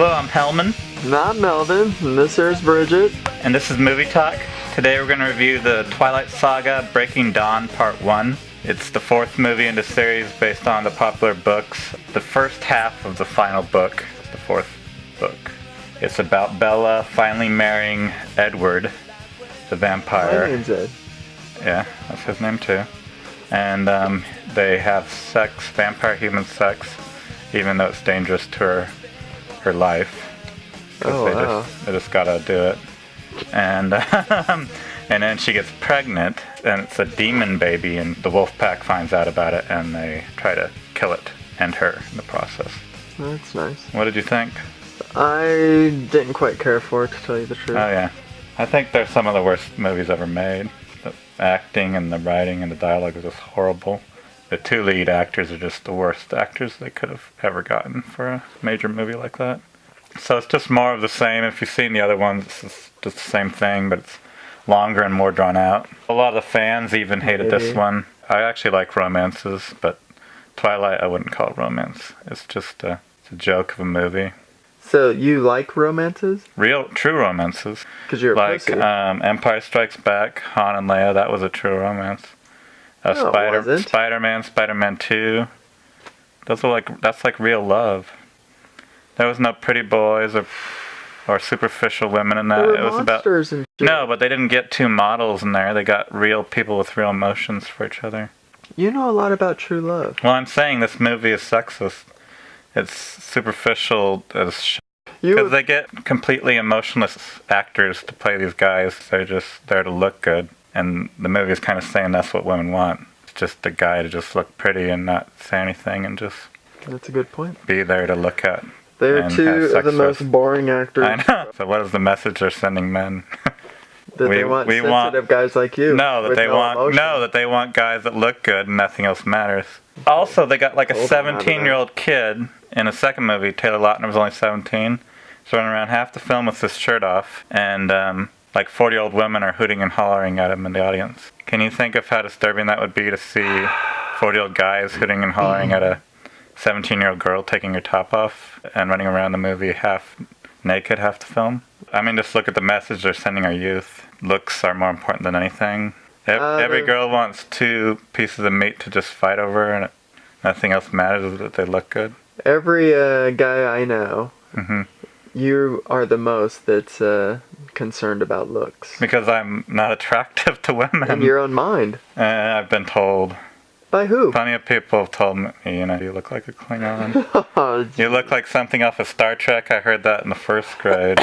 Hello, I'm Hellman. And I'm Melvin, and this here's Bridget. And this is Movie Talk. Today we're going to review the Twilight Saga Breaking Dawn Part 1. It's the fourth movie in the series based on the popular books. The first half of the final book, the fourth book. It's about Bella finally marrying Edward, the vampire. My name's Ed. Yeah, that's his name too. And they have sex, vampire-human sex, even though it's dangerous to her life. They just gotta do it. And and then she gets pregnant, and it's a demon baby, and the wolf pack finds out about it, and they try to kill it and her in the process. That's nice. What did you think? I didn't quite care for it, to tell you the truth. Oh yeah, I think they're some of the worst movies ever made. The acting and the writing and the dialogue is just horrible. The two lead actors are just the worst actors they could have ever gotten for a major movie like that. So it's just more of the same. If you've seen the other ones, it's just the same thing, but it's longer and more drawn out. A lot of the fans even hated this one. I actually like romances, but Twilight I wouldn't call it romance. It's just it's a joke of a movie. So you like romances? True romances. Because you're a like pussy. Empire Strikes Back, Han and Leia, that was a true romance. No, it wasn't. Spider-Man 2. That's like real love. There was no pretty boys or superficial women in that. There were It was monsters and shit. No, but they didn't get two models in there. They got real people with real emotions for each other. You know a lot about true love. Well, I'm saying this movie is sexist. It's superficial as shit. Because they get completely emotionless actors to play these guys. They're just there to look good. And the movie is kind of saying that's what women want. It's just a guy to just look pretty and not say anything and just... That's a good point. Be there to look at. They're two of the most boring actors. I know. So what is the message they're sending men? That they want sensitive guys like you. No, that they want guys that look good and nothing else matters. Also, they got like a 17-year-old kid in the second movie. Taylor Lautner was only 17. He's running around half the film with his shirt off, and like 40-year-old women are hooting and hollering at him in the audience. Can you think of how disturbing that would be to see 40-year-old guys hooting and hollering at a 17-year-old girl taking her top off and running around the movie half naked half the film? I mean, just look at the message they're sending our youth. Looks are more important than anything. Every girl wants two pieces of meat to just fight over, and nothing else matters that they look good. Every guy I know, you are the most that's concerned about looks. Because I'm not attractive to women. In your own mind. I've been told. By who? Plenty of people have told me, you look like a Klingon. You look like something off of Star Trek. I heard that in the first grade.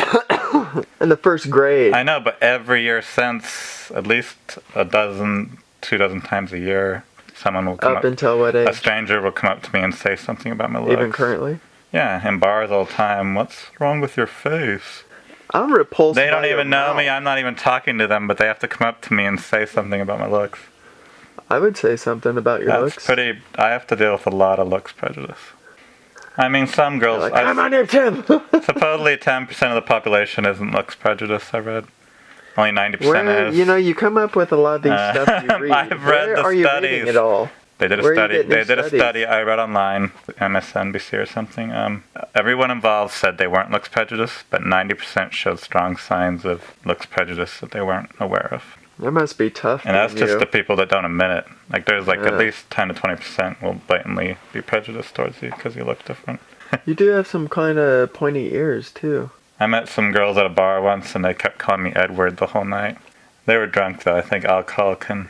In the first grade? I know, but every year since, at least 2 dozen times a year, someone will come up. Up until what age? A stranger will come up to me and say something about my looks. Even currently? Yeah, in bars all the time. What's wrong with your face? I'm repulsed. They don't even know me. I'm not even talking to them, but they have to come up to me and say something about my looks. I would say something about your looks. I have to deal with a lot of looks prejudice. I mean, some girls... Like, I'm on your Tim! Supposedly 10% of the population isn't looks prejudice, I read. Only 90% is. You know, you come up with a lot of these stuff you read. I've read the studies. Are you reading it all? They did a study I read online, MSNBC or something. Everyone involved said they weren't looks prejudice, but 90% showed strong signs of looks prejudice that they weren't aware of. That must be tough. And that's just the people that don't admit it. Like, there's at least 10 to 20% will blatantly be prejudiced towards you because you look different. You do have some kind of pointy ears, too. I met some girls at a bar once, and they kept calling me Edward the whole night. They were drunk, though. I think alcohol can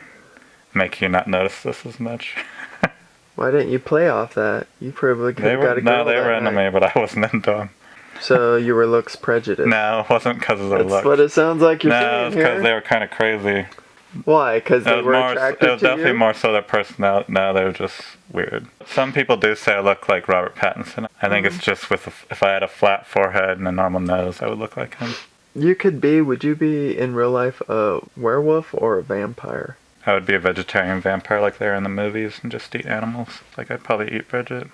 make you not notice this as much. Why didn't you play off that? You probably could have got a girl. No, they were into me, but I wasn't into them. So you were looks prejudiced? No, it wasn't because of their looks. That's what it sounds like you're saying here. No, it's because they were kind of crazy. Why? Because they were attractive to you? It was definitely more so their personality. No, they were just weird. Some people do say I look like Robert Pattinson. I think it's just if I had a flat forehead and a normal nose, I would look like him. Would you be in real life a werewolf or a vampire? I would be a vegetarian vampire like they're in the movies and just eat animals. Like, I'd probably eat Bridget.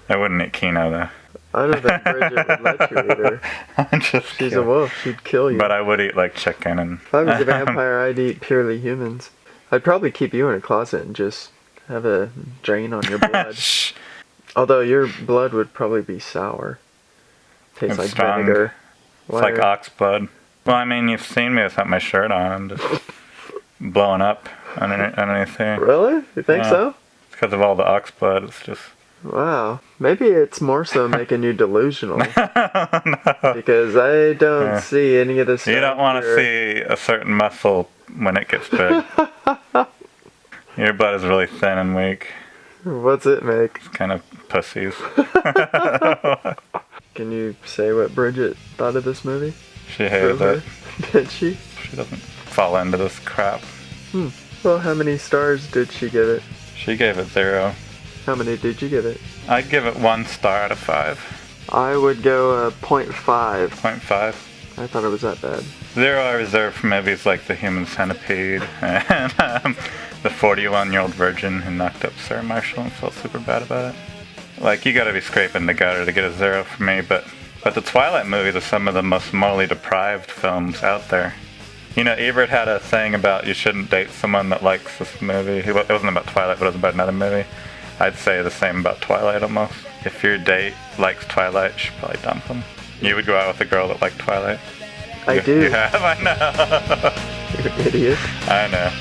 I wouldn't eat Kino, though. I don't think Bridget would let you eat her. She's a wolf. She'd kill you. But I would eat, like, chicken and... If I was a vampire, I'd eat purely humans. I'd probably keep you in a closet and just have a drain on your blood. Although your blood would probably be sour. Tastes It's like strong. vinegar. It's like ox blood. Well, I mean, you've seen me without my shirt on. I'm just blowing up underneath here. Really? You think Yeah. so? It's because of all the ox blood. It's just... Wow. Maybe it's more so making you delusional. Because I don't see any of this stuff. You don't want to here. see a certain muscle when it gets big. Your blood is really thin and weak. What's it make? It's kind of pussies. Can you say what Bridget thought of this movie? She hated it. Did she? She doesn't fall into this crap. Well, how many stars did she give it? She gave it 0. How many did you give it? I'd give it 1 star out of 5. I would go 0.5. 0.5. I thought it was that bad. 0 I reserve for movies like The Human Centipede and The 41-Year-Old Virgin who knocked up Sarah Marshall and felt super bad about it. Like, you gotta be scraping the gutter to get a 0 for me, but the Twilight movies are some of the most morally deprived films out there. You know, Ebert had a thing about you shouldn't date someone that likes this movie. It wasn't about Twilight, but it was about another movie. I'd say the same about Twilight almost. If your date likes Twilight, you should probably dump them. You would go out with a girl that liked Twilight? I do. You have? I know. You idiot. I know.